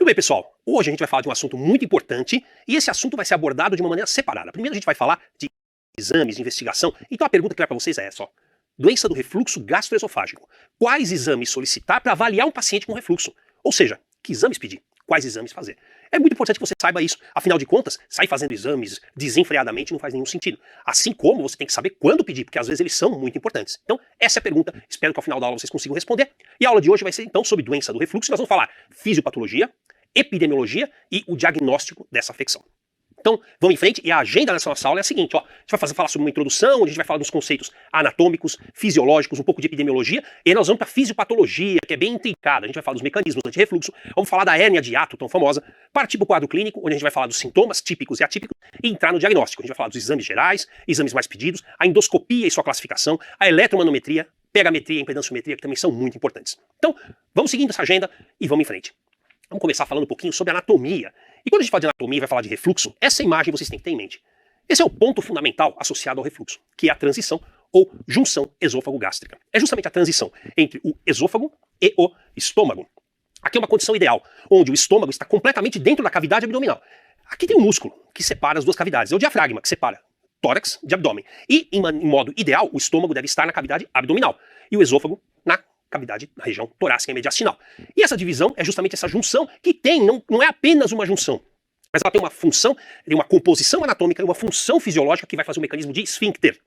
bem, pessoal, hoje a gente vai falar de um assunto muito importante e esse assunto vai ser abordado de uma maneira separada. Primeiro a gente vai falar de exames, de investigação. Então a pergunta que vai para vocês é essa, ó. Doença do refluxo gastroesofágico. Quais exames solicitar para avaliar um paciente com refluxo? Ou seja, que exames pedir? Quais exames fazer? É muito importante que você saiba isso. Afinal de contas, sair fazendo exames desenfreadamente não faz nenhum sentido. Assim como você tem que saber quando pedir, porque às vezes eles são muito importantes. Então, essa é a pergunta. Espero que ao final da aula vocês consigam responder. E a aula de hoje vai ser então sobre doença do refluxo. Nós vamos falar fisiopatologia, epidemiologia e o diagnóstico dessa afecção. Então, vamos em frente, e a agenda dessa nossa aula é a seguinte, ó. A gente vai falar sobre uma introdução, onde a gente vai falar dos conceitos anatômicos, fisiológicos, um pouco de epidemiologia, e aí nós vamos para fisiopatologia, que é bem intrincada. A gente vai falar dos mecanismos do antirrefluxo, vamos falar da hérnia de hiato, tão famosa, partir para o quadro clínico, onde a gente vai falar dos sintomas típicos e atípicos, e entrar no diagnóstico. A gente vai falar dos exames gerais, exames mais pedidos, a endoscopia e sua classificação, a eletromanometria, pH-metria e impedanciometria, que também são muito importantes. Então, vamos seguindo essa agenda e vamos em frente. Vamos começar falando um pouquinho sobre anatomia. E quando a gente fala de anatomia e vai falar de refluxo, essa imagem vocês têm que ter em mente. Esse é o ponto fundamental associado ao refluxo, que é a transição ou junção esôfago-gástrica. É justamente a transição entre o esôfago e o estômago. Aqui é uma condição ideal, onde o estômago está completamente dentro da cavidade abdominal. Aqui tem um músculo que separa as duas cavidades, é o diafragma, que separa tórax de abdômen. E, em modo ideal, o estômago deve estar na cavidade abdominal e o esôfago na cavidade na região torácica e mediastinal. E essa divisão é justamente essa junção que tem, não é apenas uma junção, mas ela tem uma função, tem uma composição anatômica e uma função fisiológica que vai fazer um mecanismo de esfíncter.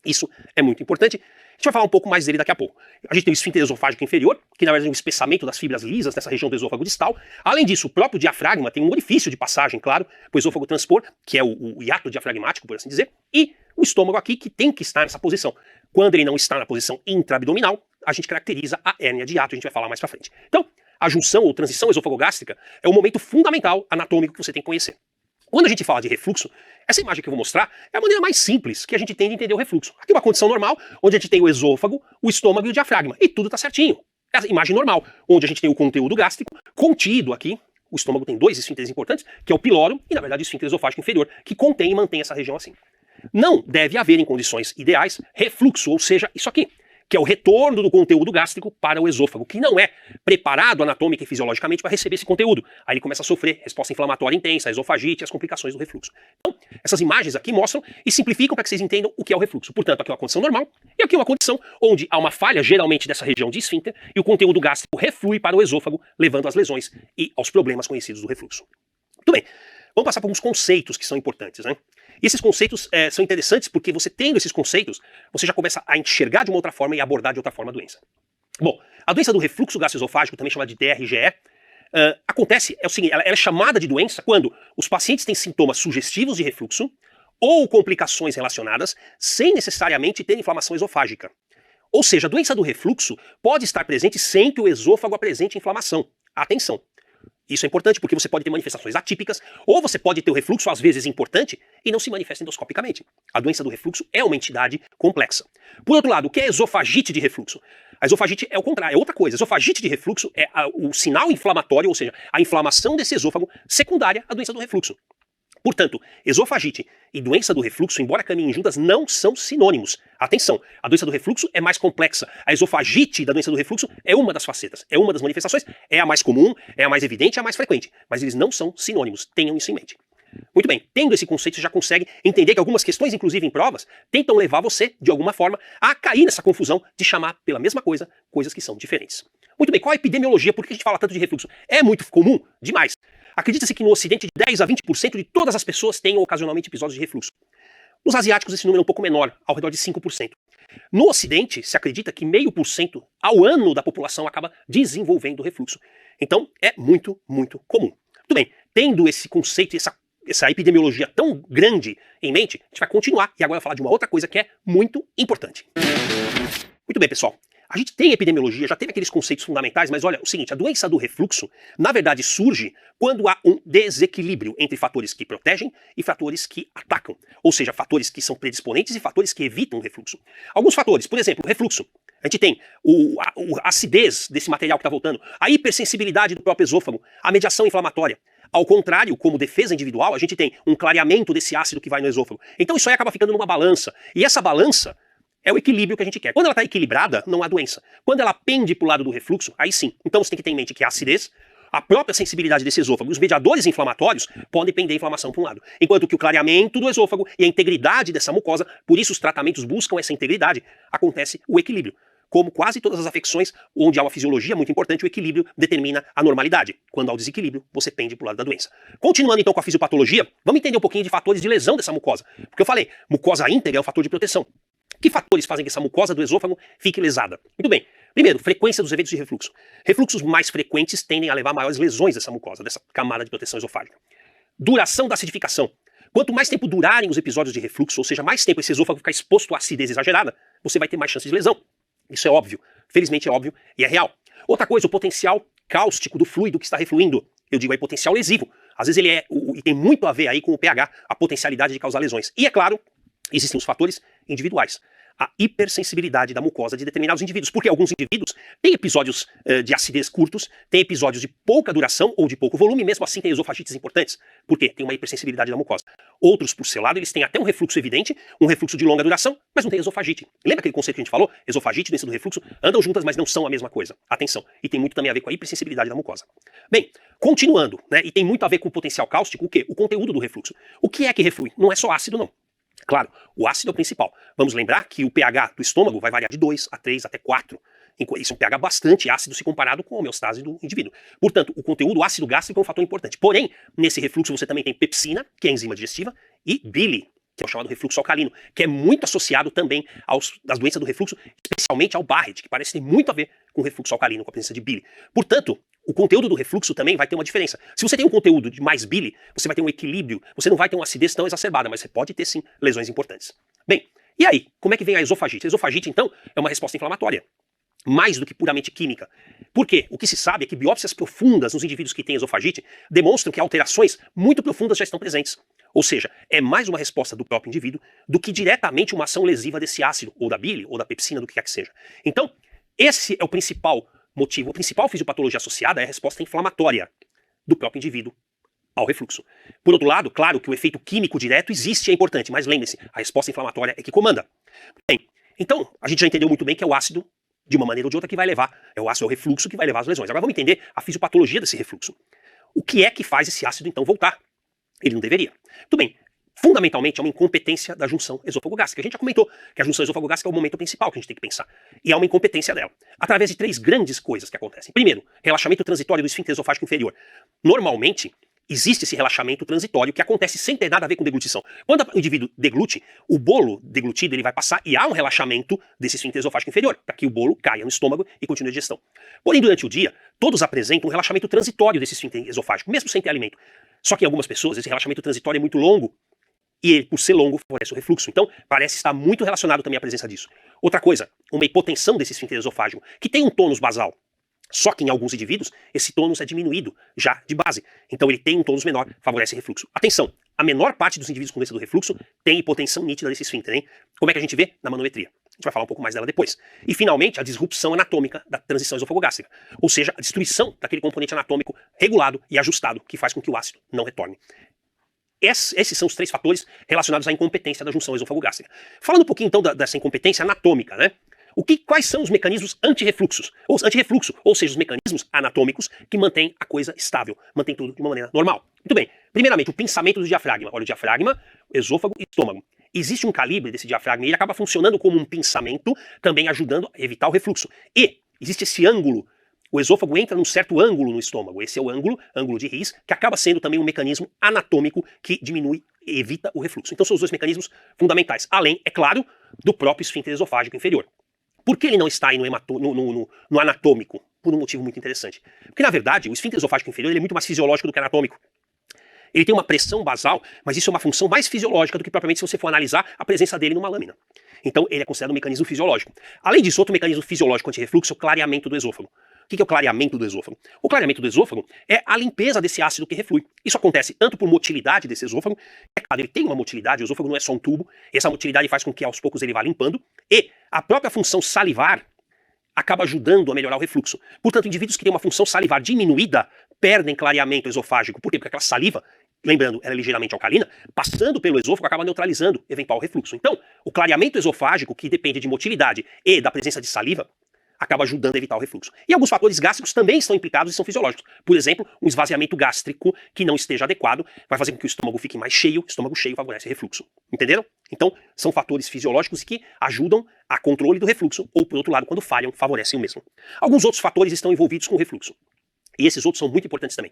Isso é muito importante. A gente vai falar um pouco mais dele daqui a pouco. A gente tem o esfíncter esofágico inferior, que na verdade é um espessamento das fibras lisas dessa região do esôfago distal. Além disso, o próprio diafragma tem um orifício de passagem, claro, para o esôfago transpor, que é o hiato diafragmático, por assim dizer, e o estômago aqui, que tem que estar nessa posição. Quando ele não está na posição intraabdominal, a gente caracteriza a hérnia de hiato, a gente vai falar mais pra frente. Então, a junção ou transição esôfago-gástrica é um momento fundamental anatômico que você tem que conhecer. Quando a gente fala de refluxo, essa imagem que eu vou mostrar é a maneira mais simples que a gente tem de entender o refluxo. Aqui é uma condição normal, onde a gente tem o esôfago, o estômago e o diafragma, e tudo está certinho. É a imagem normal, onde a gente tem o conteúdo gástrico contido aqui. O estômago tem dois esfíncteres importantes, que é o pilório e, na verdade, o esfíncter esofágico inferior, que contém e mantém essa região assim. Não deve haver, em condições ideais, refluxo, ou seja, isso aqui, que é o retorno do conteúdo gástrico para o esôfago, que não é preparado anatômica e fisiologicamente para receber esse conteúdo. Aí ele começa a sofrer resposta inflamatória intensa, a esofagite e as complicações do refluxo. Então, essas imagens aqui mostram e simplificam para que vocês entendam o que é o refluxo. Portanto, aqui é uma condição normal e aqui é uma condição onde há uma falha, geralmente, dessa região de esfíncter e o conteúdo gástrico reflui para o esôfago, levando às lesões e aos problemas conhecidos do refluxo. Muito bem, vamos passar por alguns conceitos que são importantes, né? E esses conceitos são interessantes porque você tendo esses conceitos, você já começa a enxergar de uma outra forma e abordar de outra forma a doença. Bom, a doença do refluxo gastroesofágico, também chamada de DRGE, acontece, é o seguinte, ela é chamada de doença quando os pacientes têm sintomas sugestivos de refluxo ou complicações relacionadas sem necessariamente ter inflamação esofágica. Ou seja, a doença do refluxo pode estar presente sem que o esôfago apresente inflamação. Atenção! Isso é importante porque você pode ter manifestações atípicas ou você pode ter o refluxo às vezes importante e não se manifesta endoscopicamente. A doença do refluxo é uma entidade complexa. Por outro lado, o que é esofagite de refluxo? A esofagite é o contrário, é outra coisa. A esofagite de refluxo é o sinal inflamatório, ou seja, a inflamação desse esôfago secundária à doença do refluxo. Portanto, esofagite e doença do refluxo, embora caminhem juntas, não são sinônimos. Atenção, a doença do refluxo é mais complexa. A esofagite da doença do refluxo é uma das facetas, é uma das manifestações, é a mais comum, é a mais evidente, é a mais frequente. Mas eles não são sinônimos, tenham isso em mente. Muito bem, tendo esse conceito, você já consegue entender que algumas questões, inclusive em provas, tentam levar você, de alguma forma, a cair nessa confusão de chamar pela mesma coisa, coisas que são diferentes. Muito bem, qual a epidemiologia? Por que a gente fala tanto de refluxo? É muito comum? Demais. Acredita-se que no Ocidente de 10 a 20% de todas as pessoas tenham ocasionalmente episódios de refluxo. Nos asiáticos esse número é um pouco menor, ao redor de 5%. No Ocidente, se acredita que 0,5% ao ano da população acaba desenvolvendo refluxo. Então, é muito, muito comum. Muito bem, tendo esse conceito e essa epidemiologia tão grande em mente, a gente vai continuar e agora vai falar de uma outra coisa que é muito importante. Muito bem, pessoal. A gente tem epidemiologia, já teve aqueles conceitos fundamentais, mas olha, o seguinte, a doença do refluxo, na verdade, surge quando há um desequilíbrio entre fatores que protegem e fatores que atacam. Ou seja, fatores que são predisponentes e fatores que evitam o refluxo. Alguns fatores, por exemplo, o refluxo. A gente tem a acidez desse material que está voltando, a hipersensibilidade do próprio esôfago, a mediação inflamatória. Ao contrário, como defesa individual, a gente tem um clareamento desse ácido que vai no esôfago. Então isso aí acaba ficando numa balança. E essa balança é o equilíbrio que a gente quer. Quando ela está equilibrada, não há doença. Quando ela pende para o lado do refluxo, aí sim. Então você tem que ter em mente que a acidez, a própria sensibilidade desse esôfago e os mediadores inflamatórios podem pender a inflamação para um lado. Enquanto que o clareamento do esôfago e a integridade dessa mucosa, por isso os tratamentos buscam essa integridade, acontece o equilíbrio. Como quase todas as afecções, onde há uma fisiologia muito importante, o equilíbrio determina a normalidade. Quando há o desequilíbrio, você pende para o lado da doença. Continuando então com a fisiopatologia, vamos entender um pouquinho de fatores de lesão dessa mucosa. Porque eu falei, mucosa íntegra é um fator de proteção. Que fatores fazem que essa mucosa do esôfago fique lesada? Muito bem. Primeiro, frequência dos eventos de refluxo. Refluxos mais frequentes tendem a levar a maiores lesões dessa mucosa, dessa camada de proteção esofágica. Duração da acidificação. Quanto mais tempo durarem os episódios de refluxo, ou seja, mais tempo esse esôfago ficar exposto à acidez exagerada, você vai ter mais chances de lesão. Isso é óbvio. Felizmente é óbvio e é real. Outra coisa, o potencial cáustico do fluido que está refluindo. Eu digo aí potencial lesivo. Às vezes ele e tem muito a ver aí com o pH, a potencialidade de causar lesões. E é claro, existem os fatores individuais. A hipersensibilidade da mucosa de determinados indivíduos, porque alguns indivíduos têm episódios de acidez curtos, têm episódios de pouca duração ou de pouco volume, e mesmo assim têm esofagites importantes. Por quê? Tem uma hipersensibilidade da mucosa. Outros, por seu lado, eles têm até um refluxo evidente, um refluxo de longa duração, mas não tem esofagite. Lembra aquele conceito que a gente falou? Esofagite e doença do refluxo andam juntas, mas não são a mesma coisa. Atenção. E tem muito também a ver com a hipersensibilidade da mucosa. Bem, continuando, né? E tem muito a ver com o potencial cáustico, o quê? O conteúdo do refluxo. O que é que reflui? Não é só ácido, não. Claro, o ácido é o principal. Vamos lembrar que o pH do estômago vai variar de 2 a 3 até 4. Isso é um pH bastante ácido se comparado com a homeostase do indivíduo. Portanto, o conteúdo ácido gástrico é um fator importante. Porém, nesse refluxo você também tem pepsina, que é a enzima digestiva, e bile, que é o chamado refluxo alcalino, que é muito associado também às doenças do refluxo, especialmente ao Barrett, que parece ter muito a ver com o refluxo alcalino, com a presença de bile. Portanto, o conteúdo do refluxo também vai ter uma diferença. Se você tem um conteúdo de mais bile, você vai ter um equilíbrio, você não vai ter uma acidez tão exacerbada, mas você pode ter sim lesões importantes. Bem, e aí, como é que vem a esofagite? A esofagite, então, é uma resposta inflamatória, mais do que puramente química. Por quê? O que se sabe é que biópsias profundas nos indivíduos que têm esofagite demonstram que alterações muito profundas já estão presentes. Ou seja, é mais uma resposta do próprio indivíduo do que diretamente uma ação lesiva desse ácido, ou da bile, ou da pepsina, do que quer que seja. Então, esse é o principal motivo, a principal fisiopatologia associada é a resposta inflamatória do próprio indivíduo ao refluxo. Por outro lado, claro que o efeito químico direto existe e é importante, mas lembre-se, a resposta inflamatória é que comanda. Bem, então, a gente já entendeu muito bem que é o ácido, de uma maneira ou de outra, que vai levar, é o ácido, é o refluxo que vai levar às lesões. Agora vamos entender a fisiopatologia desse refluxo. O que é que faz esse ácido, então, voltar? Ele não deveria. Tudo bem. Fundamentalmente é uma incompetência da junção esôfago-gástrica. A gente já comentou que a junção esôfago-gástrica é o momento principal que a gente tem que pensar. E há uma incompetência dela. Através de 3 grandes coisas que acontecem. Primeiro, relaxamento transitório do esfíncter esofágico inferior. Normalmente, existe esse relaxamento transitório que acontece sem ter nada a ver com deglutição. Quando o indivíduo deglute, o bolo deglutido ele vai passar e há um relaxamento desse esfíncter esofágico inferior, para que o bolo caia no estômago e continue a digestão. Porém, durante o dia, todos apresentam um relaxamento transitório desse esfíncter esofágico, mesmo sem ter alimento. Só que em algumas pessoas, esse relaxamento transitório é muito longo, e ele, por ser longo, favorece o refluxo. Então, parece estar muito relacionado também à presença disso. Outra coisa, uma hipotensão desse esfíncter esofágico, que tem um tônus basal. Só que em alguns indivíduos, esse tônus é diminuído já de base. Então ele tem um tônus menor, favorece refluxo. Atenção, a menor parte dos indivíduos com doença do refluxo tem hipotensão nítida desse esfíncter, hein? Como é que a gente vê? Na manometria. A gente vai falar um pouco mais dela depois. E finalmente, a disrupção anatômica da transição esôfago-gástrica. Ou seja, a destruição daquele componente anatômico regulado e ajustado que faz com que o ácido não retorne. Esses são os 3 fatores relacionados à incompetência da junção esôfago-gástrica. Falando um pouquinho então dessa incompetência anatômica, né? Quais são os mecanismos antirrefluxo, ou seja, os mecanismos anatômicos que mantêm a coisa estável, mantêm tudo de uma maneira normal. Muito bem, primeiramente o pensamento do diafragma. Olha, o diafragma, esôfago e estômago. Existe um calibre desse diafragma e ele acaba funcionando como um pensamento, também ajudando a evitar o refluxo. E existe esse ângulo. O esôfago entra num certo ângulo no estômago. Esse é o ângulo de His, que acaba sendo também um mecanismo anatômico que diminui e evita o refluxo. Então são os 2 mecanismos fundamentais. Além, é claro, do próprio esfíncter esofágico inferior. Por que ele não está aí no anatômico? Por um motivo muito interessante. Porque, na verdade, o esfíncter esofágico inferior ele é muito mais fisiológico do que anatômico. Ele tem uma pressão basal, mas isso é uma função mais fisiológica do que propriamente se você for analisar a presença dele numa lâmina. Então, ele é considerado um mecanismo fisiológico. Além disso, outro mecanismo fisiológico anti-refluxo é o clareamento do esôfago. O que é o clareamento do esôfago? O clareamento do esôfago é a limpeza desse ácido que reflui. Isso acontece tanto por motilidade desse esôfago, é claro, ele tem uma motilidade, o esôfago não é só um tubo, e essa motilidade faz com que aos poucos ele vá limpando, e a própria função salivar acaba ajudando a melhorar o refluxo. Portanto, indivíduos que têm uma função salivar diminuída perdem clareamento esofágico. Por quê? Porque aquela saliva, lembrando, ela é ligeiramente alcalina, passando pelo esôfago acaba neutralizando eventual refluxo. Então, o clareamento esofágico, que depende de motilidade e da presença de saliva, acaba ajudando a evitar o refluxo. E alguns fatores gástricos também estão implicados e são fisiológicos. Por exemplo, um esvaziamento gástrico que não esteja adequado vai fazer com que o estômago fique mais cheio, estômago cheio favorece refluxo. Entenderam? Então, são fatores fisiológicos que ajudam a controle do refluxo, ou por outro lado, quando falham, favorecem o mesmo. Alguns outros fatores estão envolvidos com o refluxo. E esses outros são muito importantes também.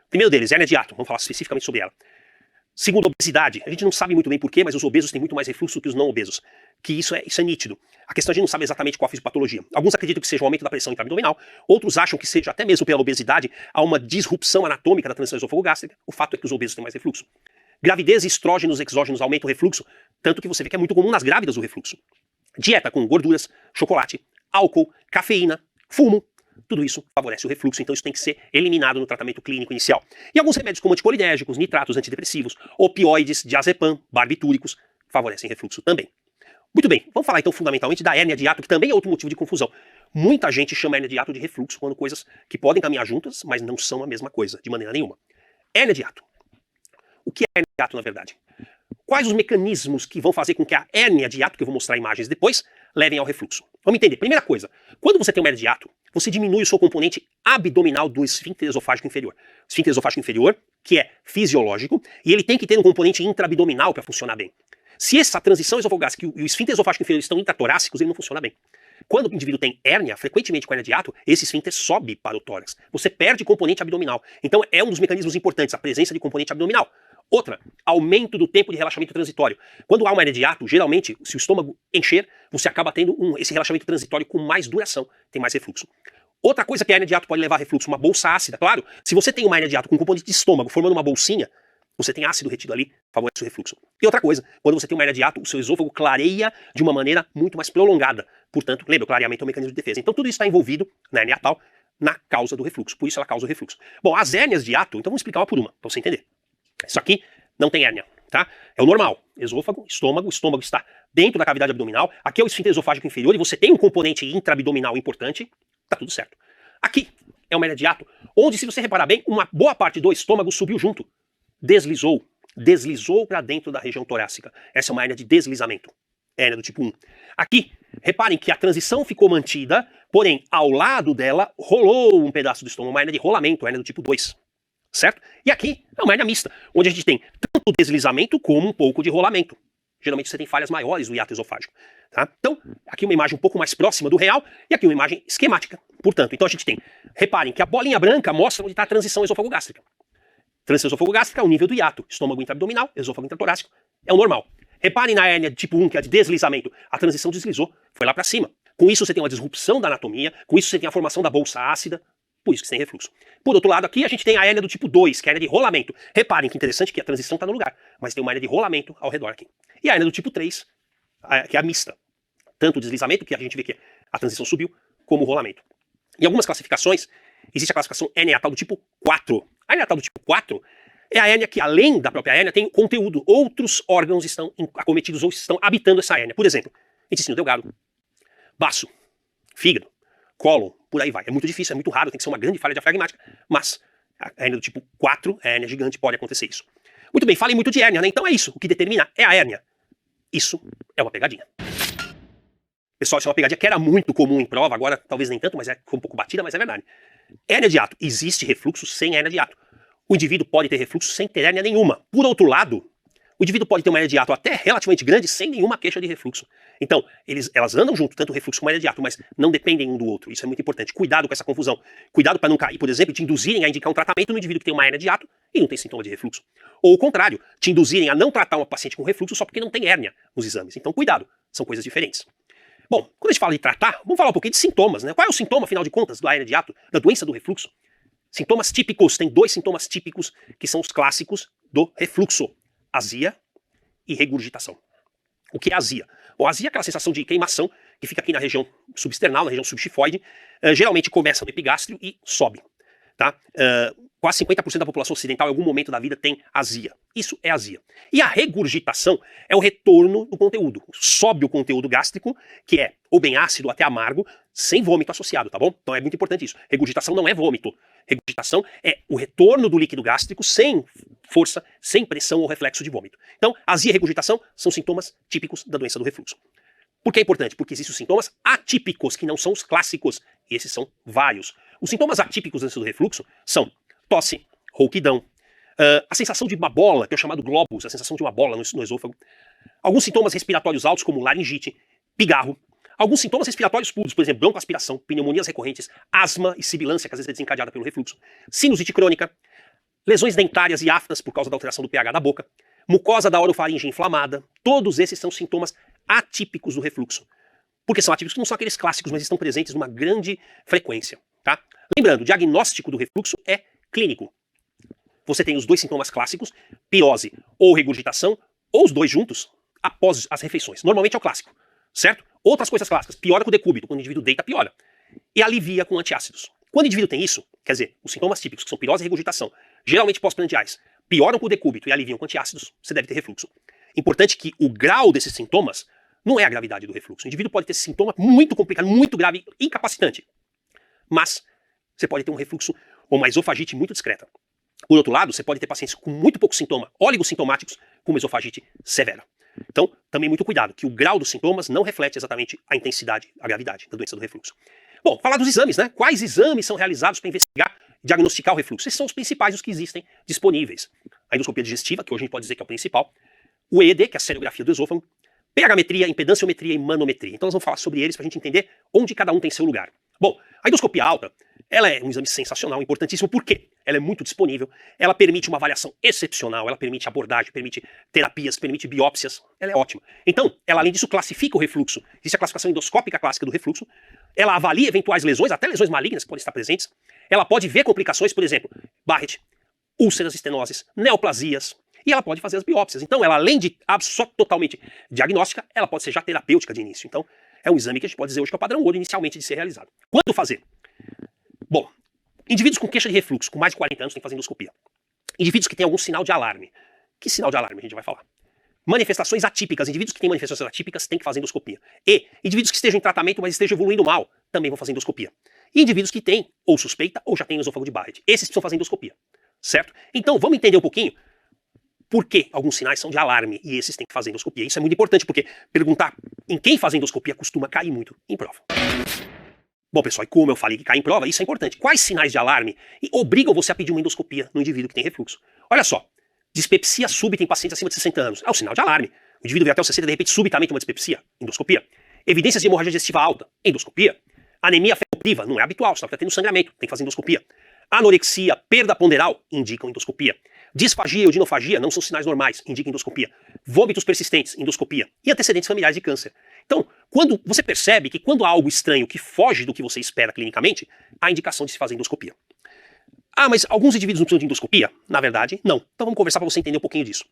O primeiro deles, hérnia de hiato, vamos falar especificamente sobre ela. Segundo, obesidade. A gente não sabe muito bem porquê, mas os obesos têm muito mais refluxo que os não obesos. Que isso é nítido. A questão é que a gente não sabe exatamente qual a fisiopatologia. Alguns acreditam que seja um aumento da pressão intraabdominal, outros acham que seja, até mesmo pela obesidade, há uma disrupção anatômica da transição esôfago-gástrica. O fato é que os obesos têm mais refluxo. Gravidez e estrógenos exógenos aumentam o refluxo, tanto que você vê que é muito comum nas grávidas o refluxo. Dieta com gorduras, chocolate, álcool, cafeína, fumo, tudo isso favorece o refluxo, então isso tem que ser eliminado no tratamento clínico inicial. E alguns remédios como anticolinérgicos, nitratos, antidepressivos, opioides, diazepam, barbitúricos, favorecem refluxo também. Muito bem, vamos falar então fundamentalmente da hérnia de hiato, que também é outro motivo de confusão. Muita gente chama hérnia de hiato de refluxo, quando coisas que podem caminhar juntas, mas não são a mesma coisa, de maneira nenhuma. Hérnia de hiato. O que é hérnia de hiato, na verdade? Quais os mecanismos que vão fazer com que a hérnia de hiato, que eu vou mostrar imagens depois, levem ao refluxo? Vamos entender. Primeira coisa, quando você tem uma hérnia de hiato, você diminui o seu componente abdominal do esfíncter esofágico inferior. O esfíncter esofágico inferior, que é fisiológico, e ele tem que ter um componente intraabdominal para funcionar bem. Se essa transição esofágica e o esfíncter esofágico inferior estão intratorácicos, ele não funciona bem. Quando o indivíduo tem hérnia, frequentemente com hérnia de hiato, esse esfíncter sobe para o tórax. Você perde componente abdominal. Então é um dos mecanismos importantes, a presença de componente abdominal. Outra, aumento do tempo de relaxamento transitório. Quando há uma hérnia de hiato, geralmente, se o estômago encher, você acaba tendo esse relaxamento transitório com mais duração, tem mais refluxo. Outra coisa que a hérnia de hiato pode levar a refluxo, uma bolsa ácida. Claro, se você tem uma hérnia de hiato com componente de estômago formando uma bolsinha, você tem ácido retido ali, favorece o refluxo. E outra coisa, quando você tem uma hérnia de hiato, o seu esôfago clareia de uma maneira muito mais prolongada. Portanto, lembra, o clareamento é um mecanismo de defesa. Então tudo isso está envolvido na hérnia hiatal, na causa do refluxo. Por isso ela causa o refluxo. Bom, as hérnias de hiato, então vamos explicar uma por uma, para você entender. Isso aqui não tem hérnia, tá? É o normal. Esôfago, o estômago está dentro da cavidade abdominal. Aqui é o esfíncter esofágico inferior e você tem um componente intraabdominal importante, tá tudo certo. Aqui é uma hérnia de hiato, onde, se você reparar bem, uma boa parte do estômago subiu junto. Deslizou para dentro da região torácica. Essa é uma hérnia de deslizamento. Hérnia do tipo 1. Aqui, reparem que a transição ficou mantida, porém, ao lado dela, rolou um pedaço do estômago, uma hérnia de rolamento, hérnia do tipo 2. Certo? E aqui é uma hérnia mista, onde a gente tem tanto deslizamento como um pouco de rolamento. Geralmente você tem falhas maiores do hiato esofágico. Tá? Então, aqui uma imagem um pouco mais próxima do real e aqui uma imagem esquemática. Portanto, então a gente tem, reparem que a bolinha branca mostra onde está a transição esôfago-gástrica. Transição esôfago-gástrica é o nível do hiato. Estômago intraabdominal, esôfago intratorácico. É o normal. Reparem na hérnia de tipo 1, que é a de deslizamento. A transição deslizou, foi lá para cima. Com isso você tem uma disrupção da anatomia, com isso você tem a formação da bolsa ácida, por isso que você tem refluxo. Por outro lado, aqui a gente tem a hérnia do tipo 2, que é a hérnia de rolamento. Reparem que interessante que a transição está no lugar, mas tem uma hérnia de rolamento ao redor aqui. E a hérnia do tipo 3, que é a mista. Tanto o deslizamento, que a gente vê que a transição subiu, como o rolamento. Em algumas classificações, existe a classificação hérnia hiatal do tipo 4. A hérnia hiatal do tipo 4 é a hérnia que, além da própria hérnia, tem conteúdo. Outros órgãos estão acometidos ou estão habitando essa hérnia. Por exemplo, intestino delgado, baço, fígado, cólon, por aí vai. É muito difícil, é muito raro, tem que ser uma grande falha diafragmática, mas a hérnia do tipo 4, a hérnia gigante, pode acontecer isso. Muito bem, falei muito de hérnia, né? Então é isso. O que determina é a hérnia. Isso é uma pegadinha. Pessoal, isso é uma pegadinha que era muito comum em prova, agora talvez nem tanto, mas foi um pouco batida, mas é verdade. Hérnia de hiato. Existe refluxo sem hérnia de hiato. O indivíduo pode ter refluxo sem ter hérnia nenhuma. Por outro lado, o indivíduo pode ter uma hérnia de hiato até relativamente grande sem nenhuma queixa de refluxo. Então, elas andam junto, tanto o refluxo como a hérnia de hiato, mas não dependem um do outro. Isso é muito importante. Cuidado com essa confusão. Cuidado para não cair, por exemplo, te induzirem a indicar um tratamento no indivíduo que tem uma hérnia de hiato e não tem sintoma de refluxo. Ou o contrário, te induzirem a não tratar uma paciente com refluxo só porque não tem hérnia nos exames. Então, cuidado. São coisas diferentes. Bom, quando a gente fala de tratar, vamos falar um pouquinho de sintomas, né? Qual é o sintoma, afinal de contas, da hérnia de hiato, da doença do refluxo? Sintomas típicos, tem 2 sintomas típicos que são os clássicos do refluxo: azia e regurgitação. O que é azia? Bom, azia é aquela sensação de queimação que fica aqui na região substernal, na região subxifoide, geralmente começa no epigástrio e sobe. Tá? Quase 50% da população ocidental em algum momento da vida tem azia. Isso é azia. E a regurgitação é o retorno do conteúdo. Sobe o conteúdo gástrico, que é ou bem ácido até amargo, sem vômito associado, tá bom? Então é muito importante isso. Regurgitação não é vômito. Regurgitação é o retorno do líquido gástrico sem força, sem pressão ou reflexo de vômito. Então, azia e regurgitação são sintomas típicos da doença do refluxo. Por que é importante? Porque existem os sintomas atípicos, que não são os clássicos, e esses são vários. Os sintomas atípicos antes do refluxo são tosse, rouquidão, a sensação de uma bola, que é o chamado globus, a sensação de uma bola no esôfago, alguns sintomas respiratórios altos, como laringite, pigarro, alguns sintomas respiratórios puros, por exemplo, broncoaspiração, pneumonias recorrentes, asma e sibilância, que às vezes é desencadeada pelo refluxo, sinusite crônica, lesões dentárias e aftas por causa da alteração do pH da boca, mucosa da orofaringe inflamada, todos esses são sintomas atípicos do refluxo. Porque são atípicos, não são aqueles clássicos, mas estão presentes numa grande frequência, tá? Lembrando, o diagnóstico do refluxo é clínico. Você tem os dois sintomas clássicos, pirose ou regurgitação, ou os dois juntos, após as refeições. Normalmente é o clássico, certo? Outras coisas clássicas, piora com o decúbito, quando o indivíduo deita, piora. E alivia com antiácidos. Quando o indivíduo tem isso, quer dizer, os sintomas típicos, que são pirose e regurgitação, geralmente pós-prandiais, pioram com o decúbito e aliviam com antiácidos, você deve ter refluxo. Importante que o grau desses sintomas não é a gravidade do refluxo. O indivíduo pode ter esse sintoma muito complicado, muito grave, incapacitante. Mas você pode ter um refluxo ou uma esofagite muito discreta. Por outro lado, você pode ter pacientes com muito pouco sintoma, oligossintomáticos, com uma esofagite severa. Então, também muito cuidado, que o grau dos sintomas não reflete exatamente a intensidade, a gravidade da doença do refluxo. Bom, falar dos exames, né? Quais exames são realizados para investigar, diagnosticar o refluxo? Esses são os principais, os que existem disponíveis. A endoscopia digestiva, que hoje a gente pode dizer que é o principal, o EED, que é a serografia do esôfago, pH-metria, impedanciometria e manometria. Então nós vamos falar sobre eles para a gente entender onde cada um tem seu lugar. Bom, a endoscopia alta, ela é um exame sensacional, importantíssimo, por quê? Ela é muito disponível, ela permite uma avaliação excepcional, ela permite abordagem, permite terapias, permite biópsias, ela é ótima. Então, ela além disso classifica o refluxo, existe a classificação endoscópica clássica do refluxo, ela avalia eventuais lesões, até lesões malignas que podem estar presentes, ela pode ver complicações, por exemplo, Barrett, úlceras estenoses, neoplasias, e ela pode fazer as biópsias. Então, ela além de só totalmente diagnóstica, ela pode ser já terapêutica de início. Então, é um exame que a gente pode dizer hoje que é o padrão ouro inicialmente de ser realizado. Quando fazer? Bom, indivíduos com queixa de refluxo, com mais de 40 anos, têm que fazer endoscopia. Indivíduos que têm algum sinal de alarme. Que sinal de alarme a gente vai falar? Manifestações atípicas. Indivíduos que têm manifestações atípicas têm que fazer endoscopia. E indivíduos que estejam em tratamento, mas estejam evoluindo mal, também vão fazer endoscopia. E indivíduos que têm ou suspeita ou já têm esôfago de Barrett. Esses precisam fazer endoscopia. Certo? Então, vamos entender um pouquinho por que alguns sinais são de alarme e esses têm que fazer endoscopia. Isso é muito importante, porque perguntar em quem faz endoscopia costuma cair muito em prova. Bom, pessoal, e como eu falei que cai em prova, isso é importante. Quais sinais de alarme obrigam você a pedir uma endoscopia no indivíduo que tem refluxo? Olha só, dispepsia súbita em pacientes acima de 60 anos. É um sinal de alarme. O indivíduo vem até os 60, de repente, subitamente uma dispepsia, endoscopia. Evidências de hemorragia digestiva alta, endoscopia. Anemia ferropriva, não é habitual, só que está tendo sangramento, tem que fazer endoscopia. Anorexia, perda ponderal, indicam endoscopia. Disfagia e odinofagia não são sinais normais, indicam endoscopia. Vômitos persistentes, endoscopia. E antecedentes familiares de câncer. Então, quando você percebe que quando há algo estranho que foge do que você espera clinicamente, há indicação de se fazer endoscopia. Ah, mas alguns indivíduos não precisam de endoscopia? Na verdade, não. Então vamos conversar para você entender um pouquinho disso.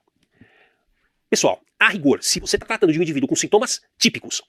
Pessoal, a rigor, se você está tratando de um indivíduo com sintomas típicos,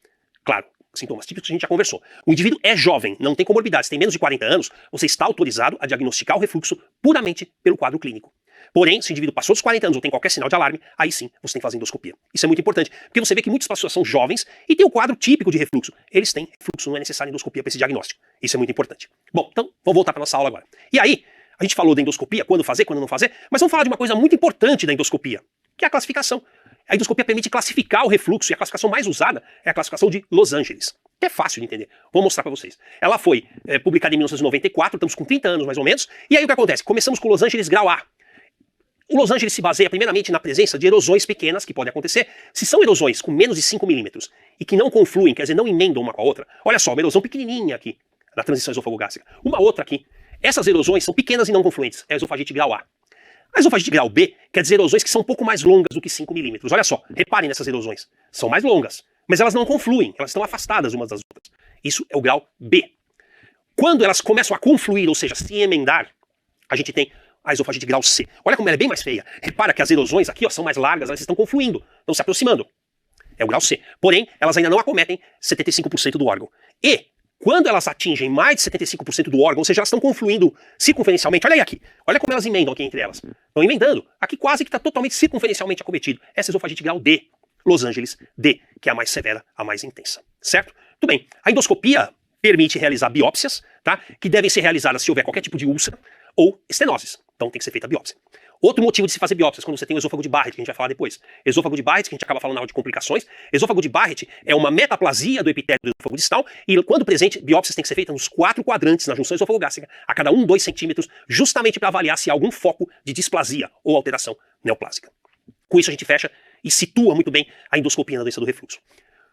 claro, sintomas típicos a gente já conversou. O indivíduo é jovem, não tem comorbidades, tem menos de 40 anos, você está autorizado a diagnosticar o refluxo puramente pelo quadro clínico. Porém, se o indivíduo passou dos 40 anos ou tem qualquer sinal de alarme, aí sim você tem que fazer endoscopia. Isso é muito importante, porque você vê que muitas pessoas são jovens e têm o quadro típico de refluxo. Eles têm refluxo, não é necessário endoscopia para esse diagnóstico. Isso é muito importante. Bom, então vamos voltar para nossa aula agora. E aí, a gente falou da endoscopia, quando fazer, quando não fazer, mas vamos falar de uma coisa muito importante da endoscopia, que é a classificação. A endoscopia permite classificar o refluxo, e a classificação mais usada é a classificação de Los Angeles, que é fácil de entender. Vou mostrar para vocês. Ela foi publicada em 1994, estamos com 30 anos mais ou menos, e aí o que acontece? Começamos com Los Angeles grau A. O Los Angeles se baseia primeiramente na presença de erosões pequenas que podem acontecer. Se são erosões com menos de 5 milímetros e que não confluem, quer dizer, não emendam uma com a outra, olha só, uma erosão pequenininha aqui, na transição esofagogástrica, uma outra aqui. Essas erosões são pequenas e não confluentes, é a esofagite grau A. A esofagite grau B quer dizer erosões que são um pouco mais longas do que 5 milímetros. Olha só, reparem nessas erosões. São mais longas, mas elas não confluem, elas estão afastadas umas das outras. Isso é o grau B. Quando elas começam a confluir, ou seja, se emendar, a gente tem a esofagite grau C. Olha como ela é bem mais feia. Repara que as erosões aqui ó, são mais largas, elas estão confluindo, estão se aproximando. É o grau C. Porém, elas ainda não acometem 75% do órgão. E quando elas atingem mais de 75% do órgão, ou seja, elas estão confluindo circunferencialmente, olha aí aqui, olha como elas emendam aqui entre elas. Estão emendando. Aqui quase que está totalmente circunferencialmente acometido. Essa é a esofagite grau D, Los Angeles D, que é a mais severa, a mais intensa. Certo? Tudo bem. A endoscopia permite realizar biópsias, tá? Que devem ser realizadas se houver qualquer tipo de úlcera ou estenoses. Então tem que ser feita a biópsia. Outro motivo de se fazer biópsias, quando você tem o esôfago de Barrett, que a gente vai falar depois. Esôfago de Barrett, que a gente acaba falando na aula de complicações. Esôfago de Barrett é uma metaplasia do epitélio do esôfago distal, e quando presente, biópsias têm que ser feitas nos 4 quadrantes na junção esôfago-gástrica, a cada 1, 2 centímetros, justamente para avaliar se há algum foco de displasia ou alteração neoplásica. Com isso a gente fecha e situa muito bem a endoscopia na doença do refluxo.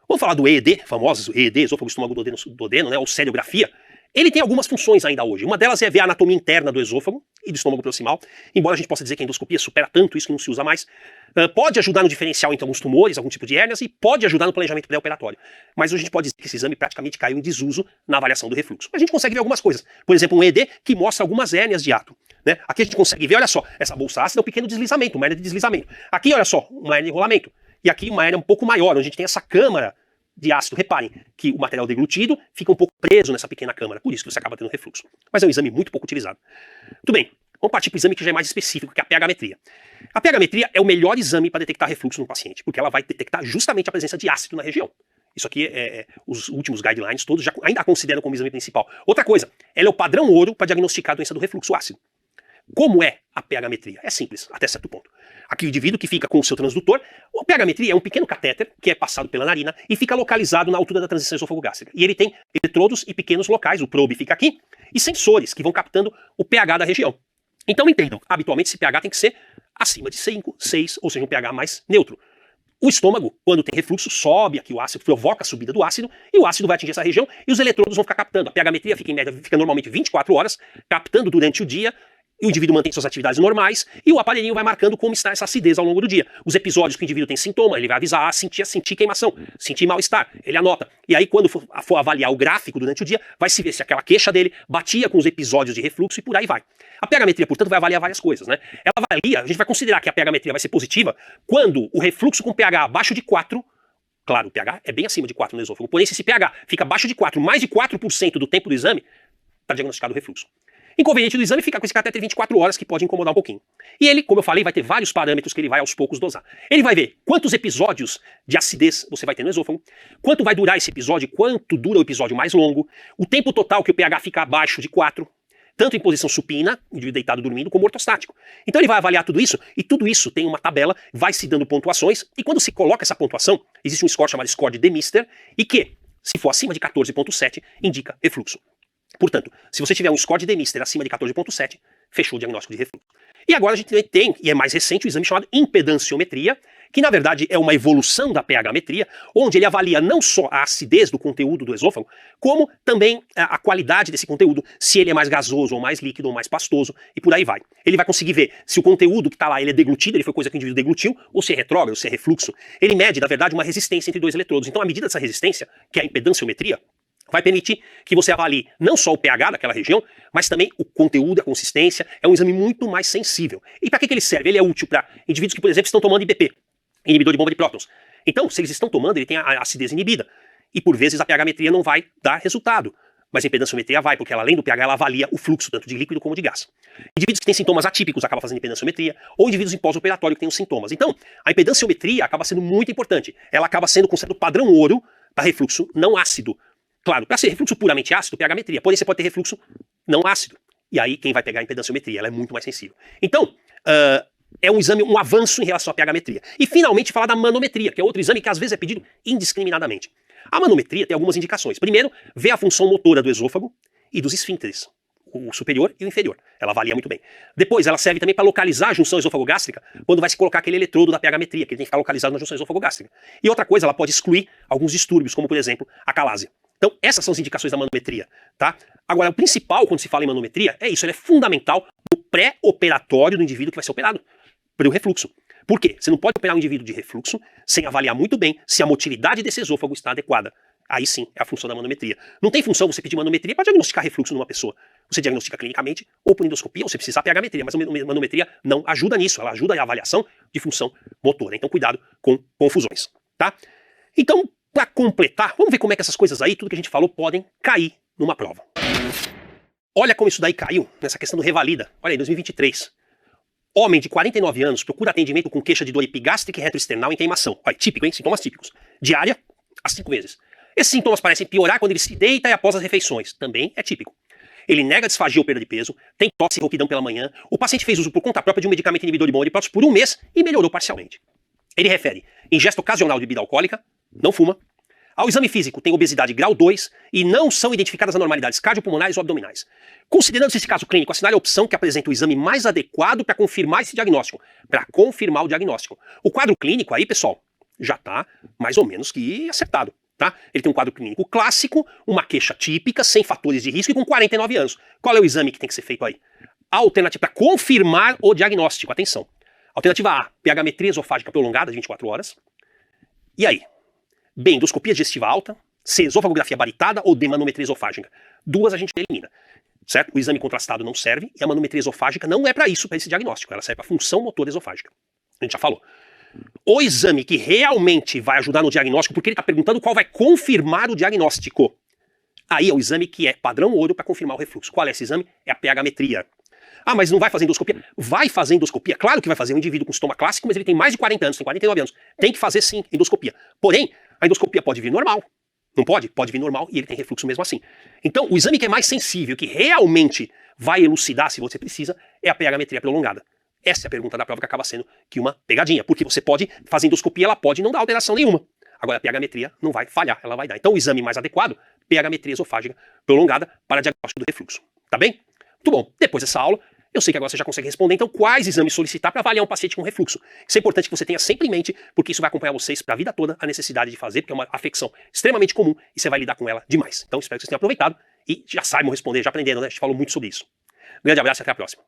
Vamos falar do EED, famosos EED, esôfago, estômago, duodeno, né, ou ceriografia. Ele tem algumas funções ainda hoje. Uma delas é ver a anatomia interna do esôfago e do estômago proximal, embora a gente possa dizer que a endoscopia supera tanto isso que não se usa mais. Pode ajudar no diferencial entre alguns tumores, algum tipo de hérnias, e pode ajudar no planejamento pré-operatório. Mas hoje a gente pode dizer que esse exame praticamente caiu em desuso na avaliação do refluxo. A gente consegue ver algumas coisas. Por exemplo, um EED que mostra algumas hérnias de ato. Né? Aqui a gente consegue ver, olha só, essa bolsa ácida é um pequeno deslizamento, uma hérnia de deslizamento. Aqui, olha só, uma hérnia de enrolamento. E aqui uma hérnia um pouco maior, onde a gente tem essa câmara de ácido. Reparem que o material deglutido fica um pouco preso nessa pequena câmara, por isso que você acaba tendo refluxo. Mas é um exame muito pouco utilizado. Muito bem, vamos partir para o exame que já é mais específico, que é a pH-metria. A pH-metria é o melhor exame para detectar refluxo no paciente, porque ela vai detectar justamente a presença de ácido na região. Isso aqui os últimos guidelines todos já ainda a consideram como exame principal. Outra coisa, ela é o padrão ouro para diagnosticar a doença do refluxo ácido. Como é a pH-metria? É simples, até certo ponto. Aqui o indivíduo que fica com o seu transdutor, a pH-metria é um pequeno catéter que é passado pela narina e fica localizado na altura da transição esôfago-gástrica. E ele tem eletrodos e pequenos locais, o probe fica aqui, e sensores que vão captando o pH da região. Então entendam, habitualmente esse pH tem que ser acima de 5, 6, ou seja, um pH mais neutro. O estômago, quando tem refluxo, sobe aqui o ácido, provoca a subida do ácido, e o ácido vai atingir essa região, e os eletrodos vão ficar captando. A pH-metria fica, em média, fica normalmente 24 horas, captando durante o dia, e o indivíduo mantém suas atividades normais, e o aparelhinho vai marcando como está essa acidez ao longo do dia. Os episódios que o indivíduo tem sintoma, ele vai avisar, sentir queimação, sentir mal-estar, ele anota. E aí, quando for avaliar o gráfico durante o dia, vai se ver se aquela queixa dele batia com os episódios de refluxo e por aí vai. A pH-metria, portanto, vai avaliar várias coisas, né? Ela avalia, a gente vai considerar que a pH-metria vai ser positiva quando o refluxo com pH abaixo de 4, claro, o pH é bem acima de 4 no esôfago, porém se esse pH fica abaixo de 4, mais de 4% do tempo do exame, está diagnosticado o refluxo. Inconveniente do exame fica com esse catéter 24 horas, que pode incomodar um pouquinho. E ele, como eu falei, vai ter vários parâmetros que ele vai aos poucos dosar. Ele vai ver quantos episódios de acidez você vai ter no esôfago, quanto vai durar esse episódio, quanto dura o episódio mais longo, o tempo total que o pH fica abaixo de 4, tanto em posição supina, indivíduo deitado dormindo, como ortostático. Então ele vai avaliar tudo isso, e tudo isso tem uma tabela, vai se dando pontuações, e quando se coloca essa pontuação, existe um score chamado score de Demister, e que, se for acima de 14,7, indica refluxo. Portanto, se você tiver um score de Demister acima de 14,7, fechou o diagnóstico de refluxo. E agora a gente tem, e é mais recente, o exame chamado impedanciometria, que na verdade é uma evolução da pH-metria, onde ele avalia não só a acidez do conteúdo do esôfago, como também a qualidade desse conteúdo, se ele é mais gasoso ou mais líquido ou mais pastoso, e por aí vai. Ele vai conseguir ver se o conteúdo que está lá ele é deglutido, ele foi coisa que o indivíduo deglutiu, ou se é retrógrado, ou se é refluxo. Ele mede, na verdade, uma resistência entre dois eletrodos. Então a medida dessa resistência, que é a impedanciometria, vai permitir que você avalie não só o pH daquela região, mas também o conteúdo, a consistência. É um exame muito mais sensível. E para que ele serve? Ele é útil para indivíduos que, por exemplo, estão tomando IBP, inibidor de bomba de prótons. Então, se eles estão tomando, ele tem a acidez inibida. E por vezes a pH-metria não vai dar resultado. Mas a impedanciometria vai, porque ela, além do pH, ela avalia o fluxo tanto de líquido como de gás. Indivíduos que têm sintomas atípicos acabam fazendo impedanciometria, ou indivíduos em pós-operatório que têm os sintomas. Então, a impedanciometria acaba sendo muito importante. Ela acaba sendo considerado padrão ouro para refluxo não ácido. Claro, para ser refluxo puramente ácido, pH-metria. Porém, você pode ter refluxo não ácido. E aí, quem vai pegar a impedanciometria? Ela é muito mais sensível. Então, é um exame, um avanço em relação à pH-metria. E, finalmente, falar da manometria, que é outro exame que às vezes é pedido indiscriminadamente. A manometria tem algumas indicações. Primeiro, ver a função motora do esôfago e dos esfíncteres, o superior e o inferior. Ela avalia muito bem. Depois, ela serve também para localizar a junção esôfago-gástrica, quando vai se colocar aquele eletrodo da pH-metria, que ele tem que ficar localizado na junção esôfago-gástrica. E outra coisa, ela pode excluir alguns distúrbios, como, por exemplo, a calásia. Então, essas são as indicações da manometria, tá? Agora, o principal, quando se fala em manometria, é isso, ela é fundamental no pré-operatório do indivíduo que vai ser operado pelo refluxo. Por quê? Você não pode operar um indivíduo de refluxo sem avaliar muito bem se a motilidade desse esôfago está adequada. Aí sim, é a função da manometria. Não tem função você pedir manometria para diagnosticar refluxo numa pessoa. Você diagnostica clinicamente ou por endoscopia, ou você precisa pH-metria, mas a manometria não ajuda nisso, ela ajuda a avaliação de função motora. Então, cuidado com confusões, tá? Então, para completar, vamos ver como é que essas coisas aí, tudo que a gente falou, podem cair numa prova. Olha como isso daí caiu nessa questão do revalida. Olha aí, 2023. Homem de 49 anos procura atendimento com queixa de dor epigástrica e retroesternal em queimação. Olha, típico, hein? Sintomas típicos. Diária, às 5 vezes. Esses sintomas parecem piorar quando ele se deita e após as refeições. Também é típico. ele nega disfagia ou perda de peso, tem tosse e rouquidão pela manhã, o paciente fez uso por conta própria de um medicamento inibidor de bomba de prótese por um mês e melhorou parcialmente. Ele refere ingesta ocasional de bebida alcoólica, não fuma. Ao exame físico tem obesidade grau 2 e não são identificadas anormalidades cardiopulmonares ou abdominais. Considerando esse caso clínico, assinale a opção que apresenta o exame mais adequado para confirmar esse diagnóstico. Para confirmar o diagnóstico. O quadro clínico aí, pessoal, já está mais ou menos que acertado. Tá? Ele tem um quadro clínico clássico, uma queixa típica, sem fatores de risco e com 49 anos. Qual é o exame que tem que ser feito aí? A alternativa para confirmar o diagnóstico, atenção. Alternativa A, pH-metria esofágica prolongada de 24 horas. E aí? B, endoscopia digestiva alta. C, esofagografia baritada ou D, manometria esofágica. Duas a gente elimina. Certo? O exame contrastado não serve e a manometria esofágica não é para isso, para esse diagnóstico. Ela serve para função motora esofágica. A gente já falou. O exame que realmente vai ajudar no diagnóstico, porque ele está perguntando qual vai confirmar o diagnóstico. Aí é o exame que é padrão ouro para confirmar o refluxo. Qual é esse exame? É a pH-metria. Ah, mas não vai fazer endoscopia? Vai fazer endoscopia. Claro que vai fazer um indivíduo com sintoma clássico, mas ele tem mais de 40 anos, tem 49 anos. Tem que fazer sim endoscopia. Porém, a endoscopia pode vir normal. Não pode? Pode vir normal e ele tem refluxo mesmo assim. Então, o exame que é mais sensível, que realmente vai elucidar se você precisa, é a pH-metria prolongada. Essa é a pergunta da prova que acaba sendo que uma pegadinha, porque você pode fazer endoscopia, ela pode não dar alteração nenhuma. Agora a pH-metria não vai falhar, ela vai dar. Então o exame mais adequado, pH-metria esofágica prolongada para diagnóstico do refluxo. Tá bem? Muito bom. Depois dessa aula, eu sei que agora você já consegue responder, então quais exames solicitar para avaliar um paciente com refluxo. Isso é importante que você tenha sempre em mente, porque isso vai acompanhar vocês para a vida toda, a necessidade de fazer, porque é uma afecção extremamente comum e você vai lidar com ela demais. Então espero que vocês tenham aproveitado e já saibam responder, já aprendendo, né? A gente falou muito sobre isso. Um grande abraço e até a próxima.